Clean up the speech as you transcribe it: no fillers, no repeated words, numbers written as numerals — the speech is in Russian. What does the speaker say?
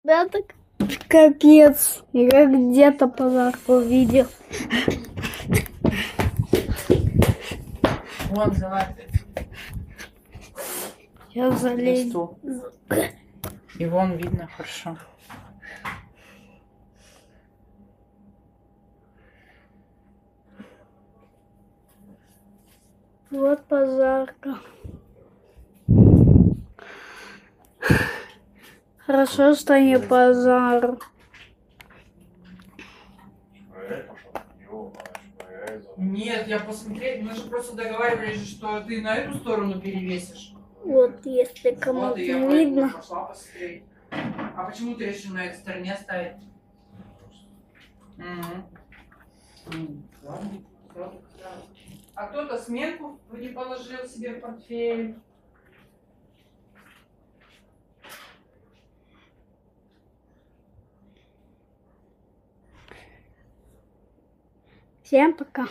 Да, так капец. Я где-то подарку увидел. Вон, залазь. Я На залез. стул. И вон видно хорошо. Вот подарка. Хорошо, что не базар. Нет, я посмотреть. Мы же просто договаривались, что ты на эту сторону перевесишь. Вот, если Вот, кому-то и я не поэтому видно. пошла посмотреть. А почему ты решил на этой стороне оставить? Ладно. А кто-то сменку не положил себе в портфель. Всем пока.